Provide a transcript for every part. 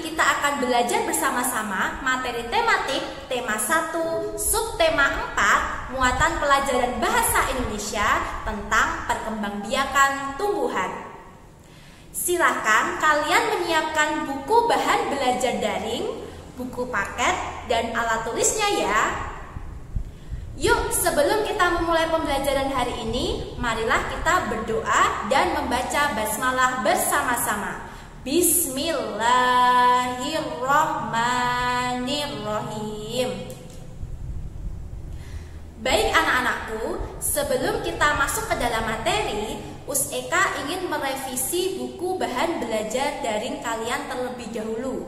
kita akan belajar bersama-sama materi tematik tema 1, subtema 4, muatan pelajaran bahasa Indonesia tentang perkembangbiakan tumbuhan. Silakan kalian menyiapkan buku bahan belajar daring, buku paket, dan alat tulisnya ya. Yuk, sebelum kita memulai pembelajaran hari ini, marilah kita berdoa dan membaca basmalah bersama-sama. Bismillahirrahmanirrahim. Baik anak-anakku, sebelum kita masuk ke dalam materi, Eka ingin merevisi buku bahan belajar daring kalian terlebih dahulu.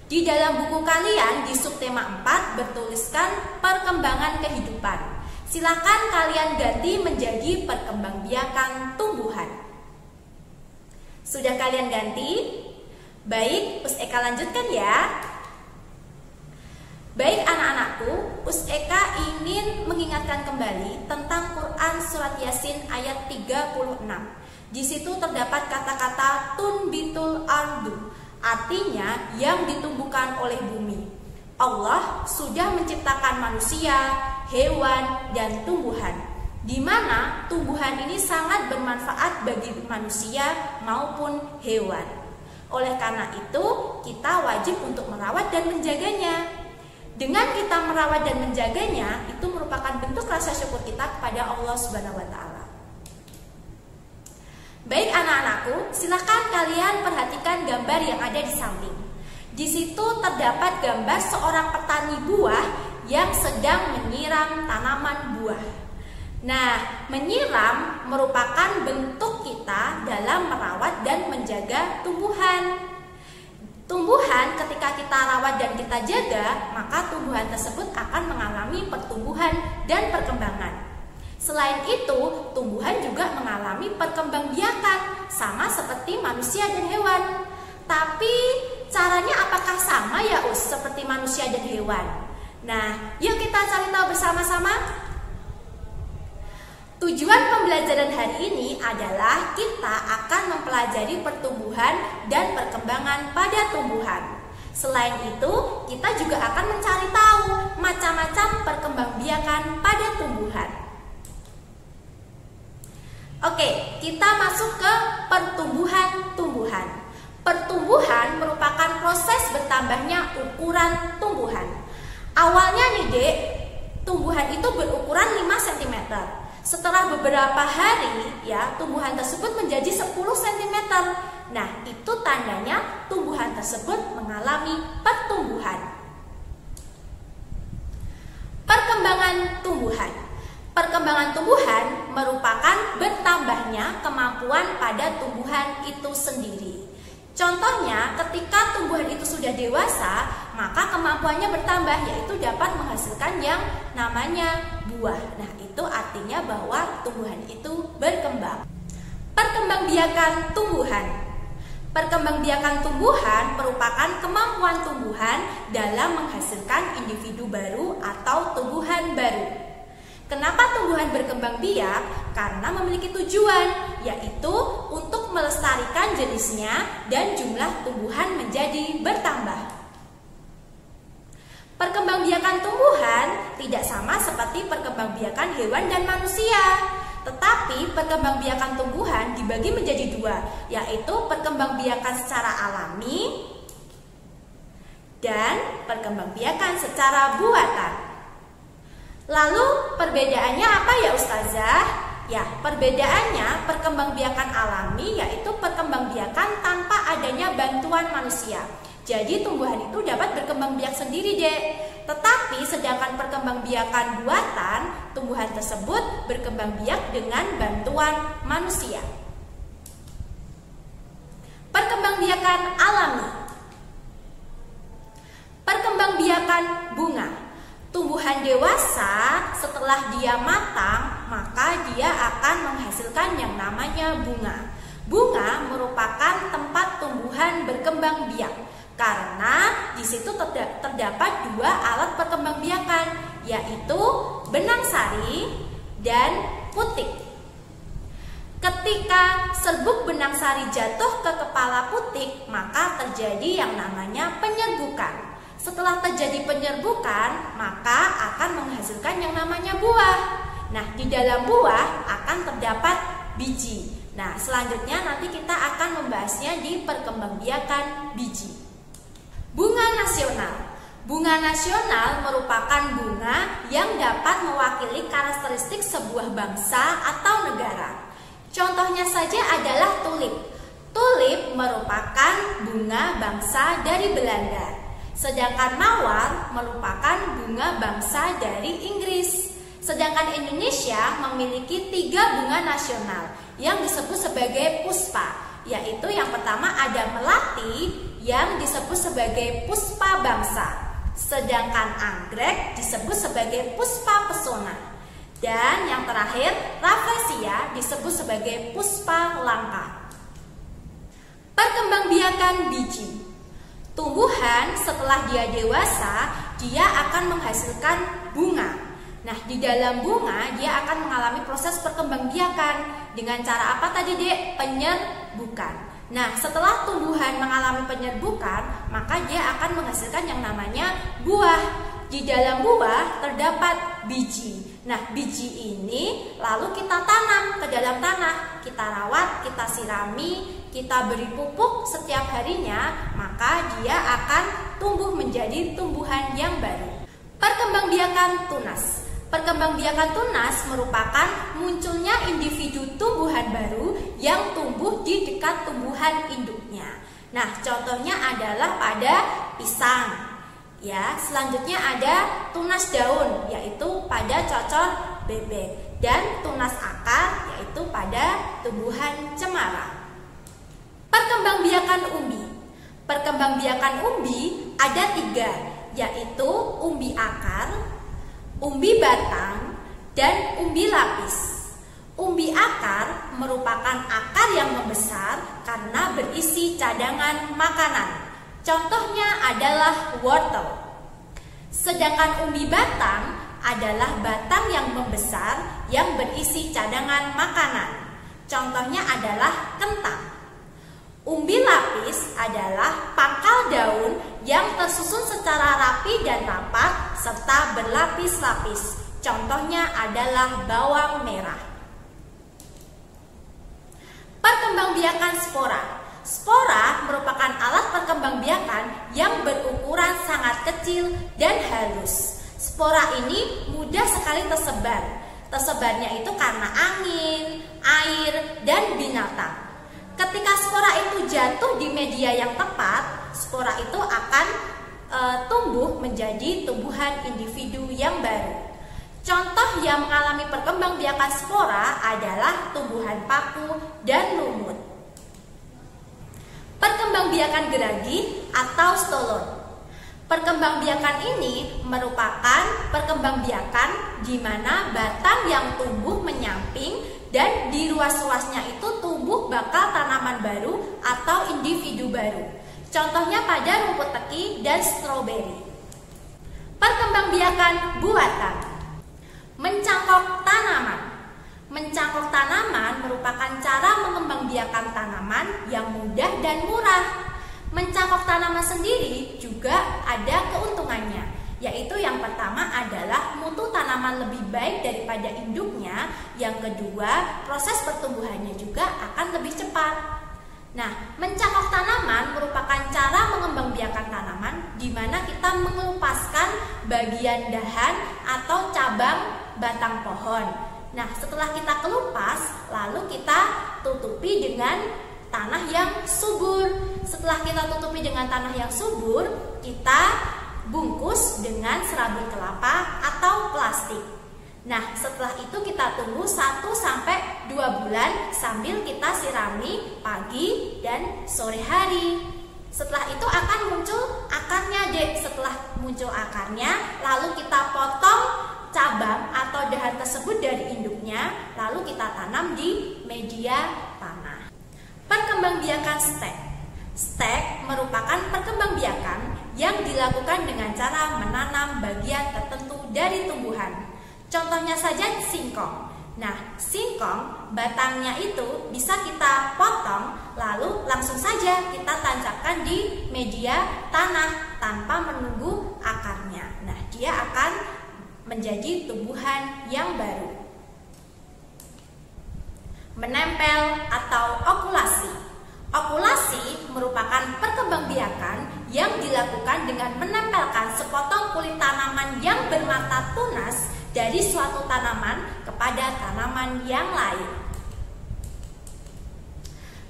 Di dalam buku kalian di subtema 4 bertuliskan perkembangan kehidupan. Silakan kalian ganti menjadi perkembangbiakan tumbuhan. Sudah kalian ganti? Baik, Eka lanjutkan ya. Baik anak-anakku, Eka ingin mengingatkan kembali tentang Quran Surat Yasin ayat 36. Di situ terdapat kata-kata tunbitul ardu, artinya yang ditumbuhkan oleh bumi. Allah sudah menciptakan manusia, hewan, dan tumbuhan, di mana tumbuhan ini sangat bermanfaat bagi manusia maupun hewan. Oleh karena itu, kita wajib untuk merawat dan menjaganya. Dengan kita merawat dan menjaganya, itu merupakan bentuk rasa syukur kita kepada Allah Subhanahu wa Ta'ala. Baik anak-anakku, silakan kalian perhatikan gambar yang ada di samping. Di situ terdapat gambar seorang petani buah yang sedang menyiram tanaman buah. Nah, menyiram merupakan bentuk kita dalam merawat dan menjaga tumbuhan. Tumbuhan ketika kita rawat dan kita jaga, maka tumbuhan tersebut akan mengalami pertumbuhan dan perkembangan. Selain itu, tumbuhan juga mengalami perkembangbiakan, sama seperti manusia dan hewan. Tapi, caranya apakah sama ya seperti manusia dan hewan? Nah, yuk kita cari tahu bersama-sama. Tujuan pembelajaran hari ini adalah kita akan mempelajari pertumbuhan dan perkembangan pada tumbuhan. Selain itu, kita juga akan mencari tahu macam-macam perkembangbiakan pada tumbuhan. Oke, kita masuk ke pertumbuhan tumbuhan. Pertumbuhan merupakan proses bertambahnya ukuran tumbuhan. Awalnya nih Dek, tumbuhan itu berukuran 5 cm. Setelah beberapa hari, ya, tumbuhan tersebut menjadi 10 cm. Nah, itu tandanya tumbuhan tersebut mengalami pertumbuhan. Perkembangan tumbuhan. Perkembangan tumbuhan merupakan bertambahnya kemampuan pada tumbuhan itu sendiri. Contohnya, ketika tumbuhan itu sudah dewasa, maka kemampuannya bertambah, yaitu dapat menghasilkan yang namanya buah. Nah, itu artinya bahwa tumbuhan itu berkembang. Perkembangbiakan tumbuhan. Perkembangbiakan tumbuhan merupakan kemampuan tumbuhan dalam menghasilkan individu baru atau tumbuhan baru. Kenapa tumbuhan berkembang biak? Karena memiliki tujuan, yaitu untuk melestarikan jenisnya dan jumlah tumbuhan menjadi bertambah. Perkembangbiakan tumbuhan tidak sama seperti perkembangbiakan hewan dan manusia. Tetapi perkembangbiakan tumbuhan dibagi menjadi dua, yaitu perkembangbiakan secara alami dan perkembangbiakan secara buatan. Lalu perbedaannya apa ya Ustazah? Ya, perbedaannya perkembangbiakan alami yaitu perkembangbiakan tanpa adanya bantuan manusia. Jadi tumbuhan itu dapat berkembang biak sendiri Dek. Tetapi sedangkan perkembangbiakan buatan, tumbuhan tersebut berkembang biak dengan bantuan manusia. Perkembangbiakan alami. Perkembangbiakan bunga. Tumbuhan dewasa setelah dia matang, maka dia akan menghasilkan yang namanya bunga. Bunga merupakan tempat tumbuhan berkembang biak karena di situ terdapat dua alat perkembangbiakan, yaitu benang sari dan putik. Ketika serbuk benang sari jatuh ke kepala putik, maka terjadi yang namanya penyerbukan. Setelah terjadi penyerbukan, maka akan menghasilkan yang namanya buah. Nah, di dalam buah akan terdapat biji. Nah, selanjutnya nanti kita akan membahasnya di perkembangbiakan biji. Bunga nasional. Bunga nasional merupakan bunga yang dapat mewakili karakteristik sebuah bangsa atau negara. Contohnya saja adalah tulip. Tulip merupakan bunga bangsa dari Belanda. Sedangkan mawar merupakan bunga bangsa dari Inggris. Sedangkan Indonesia memiliki 3 bunga nasional yang disebut sebagai puspa. Yaitu yang pertama ada melati yang disebut sebagai puspa bangsa. Sedangkan anggrek disebut sebagai puspa pesona. Dan yang terakhir, rafflesia disebut sebagai puspa langka. Perkembangbiakan biji. Tumbuhan setelah dia dewasa, dia akan menghasilkan bunga. Nah, di dalam bunga dia akan mengalami proses perkembangbiakan. Dengan cara apa tadi, Dek? Penyerbukan. Nah, setelah tumbuhan mengalami penyerbukan, maka dia akan menghasilkan yang namanya buah. Di dalam buah terdapat biji. Nah, biji ini lalu kita tanam ke dalam tanah. Kita rawat, kita sirami, kita beri pupuk setiap harinya, maka dia akan tumbuh menjadi tumbuhan yang baru. Perkembangbiakan tunas. Perkembangbiakan tunas merupakan munculnya individu tumbuhan baru yang tumbuh di dekat tumbuhan induknya. Nah, contohnya adalah pada pisang. Ya, selanjutnya ada tunas daun, yaitu pada cocor bebek, dan tunas akar, yaitu pada tumbuhan cemara. Perkembangbiakan umbi. Perkembangbiakan umbi ada 3, yaitu umbi akar, umbi batang, dan umbi lapis. Umbi akar merupakan akar yang membesar karena berisi cadangan makanan. Contohnya adalah wortel. Sedangkan umbi batang adalah batang yang membesar yang berisi cadangan makanan. Contohnya adalah kentang. Umbi lapis adalah pangkal daun yang tersusun secara rapi dan rapat serta berlapis-lapis. Contohnya adalah bawang merah. Perkembangbiakan spora. Spora merupakan alat perkembangbiakan yang berukuran sangat kecil dan halus. Spora ini mudah sekali tersebar. Tersebarnya itu karena angin, air, dan binatang. Ketika spora itu jatuh di media yang tepat, spora itu akan tumbuh menjadi tumbuhan individu yang baru. Contoh yang mengalami perkembangbiakan spora adalah tumbuhan paku dan lumut. Perkembangbiakan geragi atau stolon. Perkembangbiakan ini merupakan perkembangbiakan di mana batang yang tumbuh menyamping dan di ruas-ruasnya itu tumbuh bakal tanaman baru atau individu baru. Contohnya pada rumput teki dan stroberi. Perkembangbiakan buatan. Mencangkok tanaman. Mencangkok tanaman merupakan cara mengembangbiakan tanaman yang mudah dan murah. Mencangkok tanaman sendiri juga ada keuntungannya, yaitu yang pertama adalah mutu tanaman lebih baik daripada induknya. Yang kedua, proses pertumbuhannya juga akan lebih cepat. Nah, mencangkok tanaman merupakan cara mengembangbiakan tanaman di mana kita mengelupaskan bagian dahan atau cabang batang pohon. Nah, setelah kita kelupas, lalu kita tutupi dengan tanah yang subur. Setelah kita tutupi dengan tanah yang subur, kita bungkus dengan serabut kelapa atau plastik. Nah, setelah itu kita tunggu 1-2 bulan sambil kita sirami pagi dan sore hari. Setelah itu akan muncul akarnya, Dek. Setelah muncul akarnya, lalu kita potong cabang atau dahan tersebut dari induknya, lalu kita tanam di media tanah. Perkembangbiakan stek. Stek merupakan perkembangbiakan yang dilakukan dengan cara menanam bagian tertentu dari tumbuhan. Contohnya saja singkong. Nah, singkong batangnya itu bisa kita potong, lalu langsung saja kita tancapkan di media tanah tanpa menunggu akarnya. Nah, dia akan menjadi tumbuhan yang baru. Menempel atau okulasi. Okulasi merupakan perkembangbiakan yang dilakukan dengan menempelkan sepotong kulit tanaman yang bermata tunas dari suatu tanaman kepada tanaman yang lain.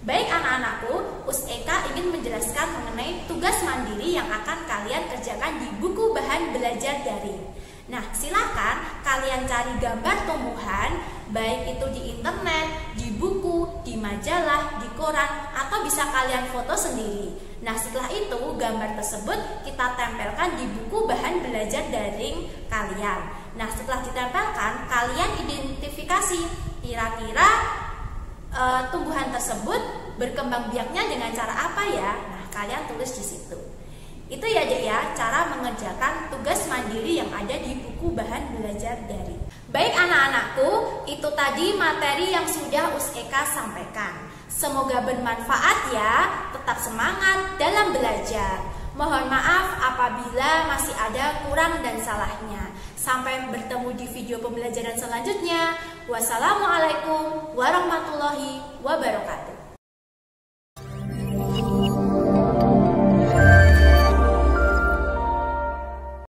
Baik anak-anakku, Eka ingin menjelaskan mengenai tugas mandiri yang akan kalian kerjakan di buku bahan belajar daring. Nah, silakan kalian cari gambar tumbuhan, baik itu di internet, di buku, di majalah, di koran, atau bisa kalian foto sendiri. Nah, setelah itu gambar tersebut kita tempelkan di buku bahan belajar daring kalian. Nah, setelah ditempelkan, kalian identifikasi kira-kira tumbuhan tersebut berkembang biaknya dengan cara apa ya? Nah, kalian tulis di situ. Itu ya Dek ya, cara mengerjakan tugas mandiri yang ada di buku bahan belajar daring. Baik anak-anakku, itu tadi materi yang sudah Eka sampaikan. Semoga bermanfaat ya, tetap semangat dalam belajar. Mohon maaf apabila masih ada kurang dan salahnya. Sampai bertemu di video pembelajaran selanjutnya. Wassalamualaikum warahmatullahi wabarakatuh.